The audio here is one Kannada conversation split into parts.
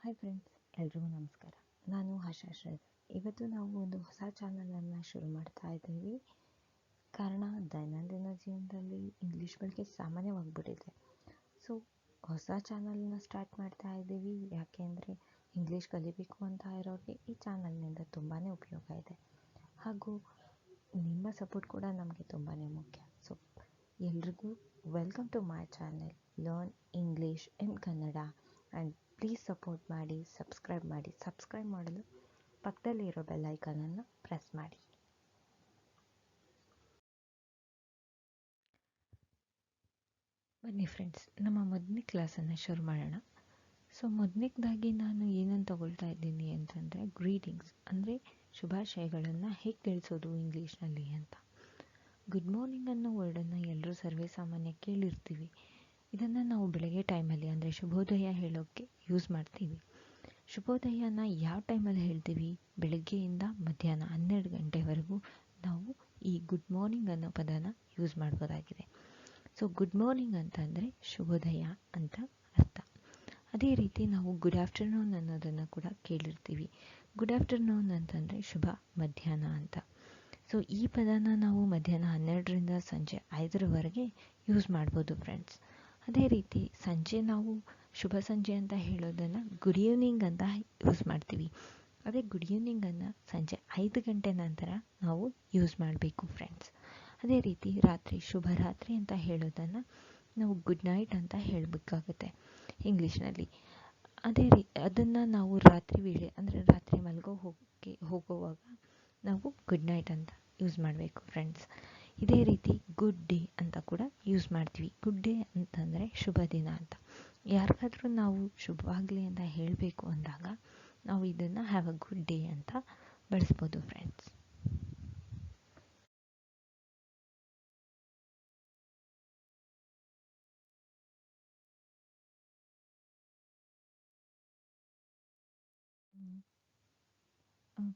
ಹಾಯ್ ಫ್ರೆಂಡ್ಸ್, ಎಲ್ರಿಗೂ ನಮಸ್ಕಾರ. ನಾನು ಆಶಾ ಶ್ರೀಧರ್. ಇವತ್ತು ನಾವು ಒಂದು ಹೊಸ ಚಾನಲನ್ನು ಶುರು ಮಾಡ್ತಾ ಇದ್ದೀವಿ. ಕಾರಣ ದೈನಂದಿನ ಜೀವನದಲ್ಲಿ ಇಂಗ್ಲೀಷ್ ಬಳಕೆ ಸಾಮಾನ್ಯವಾಗ್ಬಿಟ್ಟಿದೆ. ಸೊ ಹೊಸ ಚಾನಲನ್ನ ಸ್ಟಾರ್ಟ್ ಮಾಡ್ತಾ ಇದ್ದೀವಿ. ಯಾಕೆಂದರೆ ಇಂಗ್ಲೀಷ್ ಕಲಿಬೇಕು ಅಂತ ಇರೋರಿಗೆ ಈ ಚಾನಲ್ನಿಂದ ತುಂಬಾ ಉಪಯೋಗ ಇದೆ. ಹಾಗೂ ನಿಮ್ಮ ಸಪೋರ್ಟ್ ಕೂಡ ನಮಗೆ ತುಂಬಾ ಮುಖ್ಯ. ಸೊ ಎಲ್ರಿಗೂ welcome to my channel learn English in Kannada. And please support ಮಾಡಿ, ಸಬ್ಸ್ಕ್ರೈಬ್ ಮಾಡಲು ಪಕ್ಕದಲ್ಲಿ ಇರೋ ಬೆಲ್ ಐಕಾನನ್ನು ಪ್ರೆಸ್ ಮಾಡಿ. ಬನ್ನಿ ಫ್ರೆಂಡ್ಸ್, ನಮ್ಮ ಮೊದಲನೇ ಕ್ಲಾಸನ್ನು ಶುರು ಮಾಡೋಣ. ಸೊ ಮೊದಲನೇದಾಗಿ ನಾನು ಏನನ್ನು ತಗೊಳ್ತಾ ಇದ್ದೀನಿ ಅಂತಂದರೆ ಗ್ರೀಟಿಂಗ್ಸ್, ಅಂದರೆ ಶುಭಾಶಯಗಳನ್ನು ಹೇಗೆ ತಿಳಿಸೋದು ಇಂಗ್ಲೀಷ್ನಲ್ಲಿ ಅಂತ. ಗುಡ್ ಮಾರ್ನಿಂಗ್ ಅನ್ನೋ ವರ್ಡನ್ನು ಎಲ್ಲರೂ ಸರ್ವೇ ಸಾಮಾನ್ಯ ಕೇಳಿರ್ತೀವಿ. ಇದನ್ನು ನಾವು ಬೆಳಗ್ಗೆ ಟೈಮಲ್ಲಿ ಅಂದರೆ ಶುಭೋದಯ ಹೇಳೋಕ್ಕೆ ಯೂಸ್ ಮಾಡ್ತೀವಿ. ಶುಭೋದಯನ ಯಾವ ಟೈಮಲ್ಲಿ ಹೇಳ್ತೀವಿ? ಬೆಳಗ್ಗೆಯಿಂದ ಮಧ್ಯಾಹ್ನ 12 ಗಂಟೆವರೆಗೂ ನಾವು ಈ ಗುಡ್ ಮಾರ್ನಿಂಗ್ ಅನ್ನೋ ಪದನ ಯೂಸ್ ಮಾಡ್ಬೋದಾಗಿದೆ. ಸೊ ಗುಡ್ ಮಾರ್ನಿಂಗ್ ಅಂತಂದರೆ ಶುಭೋದಯ ಅಂತ ಅರ್ಥ. ಅದೇ ರೀತಿ ನಾವು ಗುಡ್ ಆಫ್ಟರ್ನೂನ್ ಅನ್ನೋದನ್ನು ಕೂಡ ಕೇಳಿರ್ತೀವಿ. ಗುಡ್ ಆಫ್ಟರ್ನೂನ್ ಅಂತಂದರೆ ಶುಭ ಮಧ್ಯಾಹ್ನ ಅಂತ. ಸೊ ಈ ಪದನ ನಾವು ಮಧ್ಯಾಹ್ನ 12ರಿಂದ ಸಂಜೆ 5ರವರೆಗೆ ಯೂಸ್ ಮಾಡ್ಬೋದು ಫ್ರೆಂಡ್ಸ್. ಅದೇ ರೀತಿ ಸಂಜೆ ನಾವು ಶುಭ ಸಂಜೆ ಅಂತ ಹೇಳೋದನ್ನು ಗುಡ್ ಈವ್ನಿಂಗ್ ಅಂತ ಯೂಸ್ ಮಾಡ್ತೀವಿ. ಅದೇ ಗುಡ್ ಈವ್ನಿಂಗನ್ನು ಸಂಜೆ 5 ಗಂಟೆ ನಂತರ ನಾವು ಯೂಸ್ ಮಾಡಬೇಕು ಫ್ರೆಂಡ್ಸ್. ಅದೇ ರೀತಿ ರಾತ್ರಿ ಶುಭ ರಾತ್ರಿ ಅಂತ ಹೇಳೋದನ್ನು ನಾವು ಗುಡ್ ನೈಟ್ ಅಂತ ಹೇಳಬೇಕಾಗುತ್ತೆ ಇಂಗ್ಲೀಷ್ನಲ್ಲಿ. ಅದನ್ನು ನಾವು ರಾತ್ರಿ ವೇಳೆ ಅಂದರೆ ರಾತ್ರಿ ಹೋಗುವಾಗ ನಾವು ಗುಡ್ ನೈಟ್ ಅಂತ ಯೂಸ್ ಮಾಡಬೇಕು ಫ್ರೆಂಡ್ಸ್. ಇದೇ ರೀತಿ ಗುಡ್ ಡೇ ಅಂತ ಕೂಡ ಯೂಸ್ ಮಾಡ್ತೀವಿ. ಗುಡ್ ಡೇ ಅಂತಂದರೆ ಶುಭ ದಿನ ಅಂತ. ಯಾರಿಗಾದ್ರೂ ನಾವು ಶುಭವಾಗಲಿ ಅಂತ ಹೇಳಬೇಕು ಅಂದಾಗ ನಾವು ಇದನ್ನು ಹ್ಯಾವ್ ಅ ಗುಡ್ ಡೇ ಅಂತ ಬಳಸ್ಬೋದು ಫ್ರೆಂಡ್ಸ್.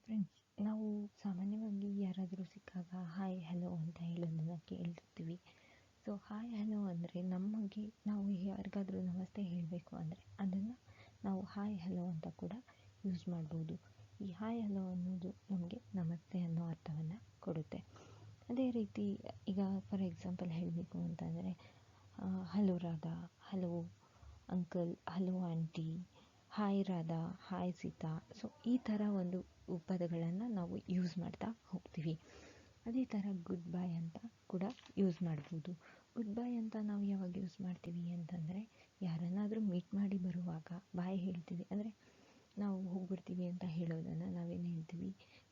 ಫ್ರೆಂಡ್ಸ್, ನಾವು ಸಾಮಾನ್ಯವಾಗಿ ಯಾರಾದರೂ ಸಿಕ್ಕಾಗ ಹಾಯ್ ಹಲೋ ಅಂತ ಹೇಳೋದನ್ನು ಕೇಳಿರ್ತೀವಿ. ಸೊ ಹಾಯ್ ಹಲೋ ಅಂದರೆ ನಮಗೆ ನಾವು ಯಾರಿಗಾದ್ರೂ ನಮಸ್ತೆ ಹೇಳಬೇಕು ಅಂದರೆ ಅದನ್ನು ನಾವು ಹಾಯ್ ಹಲೋ ಅಂತ ಕೂಡ ಯೂಸ್ ಮಾಡ್ಬೋದು. ಈ ಹಾಯ್ ಹಲೋ ಅನ್ನೋದು ನಮಗೆ ನಮಸ್ತೆ ಅನ್ನೋ ಅರ್ಥವನ್ನು ಕೊಡುತ್ತೆ. ಅದೇ ರೀತಿ ಈಗ ಫಾರ್ ಎಕ್ಸಾಂಪಲ್ ಹೇಳಬೇಕು ಅಂತಂದರೆ hello Radha, hello uncle, hello aunty, hi Radha, hi Sita. So ಈ ಥರ ಒಂದು ಪದಗಳನ್ನು ನಾವು ಯೂಸ್ ಮಾಡ್ತಾ ಹೋಗ್ತೀವಿ. ಅದೇ ಥರ ಗುಡ್ ಬೈ ಅಂತ ಕೂಡ ಯೂಸ್ ಮಾಡ್ಬೋದು. ಗುಡ್ ಬೈ ಅಂತ ನಾವು ಯಾವಾಗ ಯೂಸ್ ಮಾಡ್ತೀವಿ ಅಂತಂದರೆ ಯಾರನ್ನಾದರೂ ಮೀಟ್ ಮಾಡಿ ಬರುವಾಗ ಬಾಯ್ ಹೇಳ್ತೀವಿ. ಅಂದರೆ ನಾವು ಹೋಗ್ಬಿಡ್ತೀವಿ ಅಂತ ಹೇಳೋದನ್ನು ನಾವೇನು ಹೇಳ್ತೀವಿ?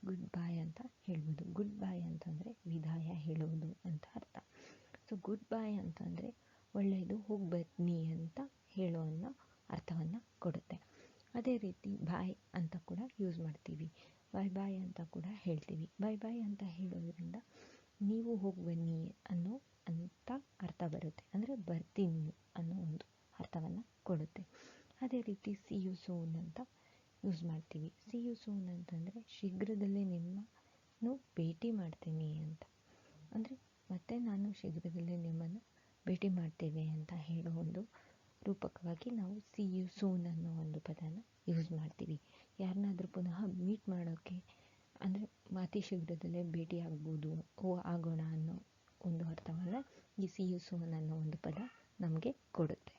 ಗುಡ್ ಬಾಯ್ ಅಂತ ಹೇಳ್ಬೋದು. ಗುಡ್ ಬಾಯ್ ಅಂತಂದರೆ ವಿದಾಯ ಹೇಳೋದು ಅಂತ ಅರ್ಥ. ಸೊ ಗುಡ್ ಬಾಯ್ ಅಂತಂದರೆ ಒಳ್ಳೆಯದು, ಹೋಗಿ ಬನ್ನಿ ಅಂತ ಹೇಳೋ ಅನ್ನೋ ಅರ್ಥವನ್ನು ಕೊಡುತ್ತೆ. ಅದೇ ರೀತಿ ಬಾಯ್ ಅಂತ ಕೂಡ ಯೂಸ್ ಮಾಡ್ತೀವಿ. ಬಾಯ್ ಬಾಯ್ ಅಂತ ಕೂಡ ಹೇಳ್ತೀವಿ. ಬಾಯ್ ಬಾಯ್ ಅಂತ ಹೇಳೋದ್ರಿಂದ ನೀವು ಹೋಗಿ ಬನ್ನಿ ಅಂತ ಅರ್ಥ ಬರುತ್ತೆ. ಅಂದರೆ ಬರ್ತೀನಿ ಅನ್ನೋ ಒಂದು ಅರ್ಥವನ್ನು ಕೊಡುತ್ತೆ. ಅದೇ ರೀತಿ ಸಿ ಯು ಸೂನ್ ಅಂತ ಯೂಸ್ ಮಾಡ್ತೀವಿ. ಸಿ ಯು ಸೂನ್ ಅಂತಂದರೆ ಶೀಘ್ರದಲ್ಲೇ ನಿಮ್ಮನ್ನು ಭೇಟಿ ಮಾಡ್ತೀನಿ ಅಂತ. ಅಂದರೆ ಮತ್ತೆ ನಾನು ಶೀಘ್ರದಲ್ಲೇ ನಿಮ್ಮನ್ನು ಭೇಟಿ ಮಾಡ್ತೇವೆ ಅಂತ ಹೇಳೋ ಒಂದು ರೂಪಕವಾಗಿ ನಾವು ಸಿ ಯು ಸೂನ್ ಅನ್ನೋ ಒಂದು ಪದನ ಯೂಸ್ ಮಾಡ್ತೀವಿ. ಯಾರನ್ನಾದ್ರೂ ಪುನಃ ಮೀಟ್ ಮಾಡೋಕ್ಕೆ ಅಂದರೆ ಅತಿ ಶೀಘ್ರದಲ್ಲೇ ಭೇಟಿ ಆಗ್ಬೋದು, ಆಗೋಣ ಅನ್ನೋ ಒಂದು ಅರ್ಥವನ್ನು ಈ ಸಿ ಯು ಸೂನ್ ಅನ್ನೋ ಒಂದು ಪದ ನಮಗೆ ಕೊಡುತ್ತೆ.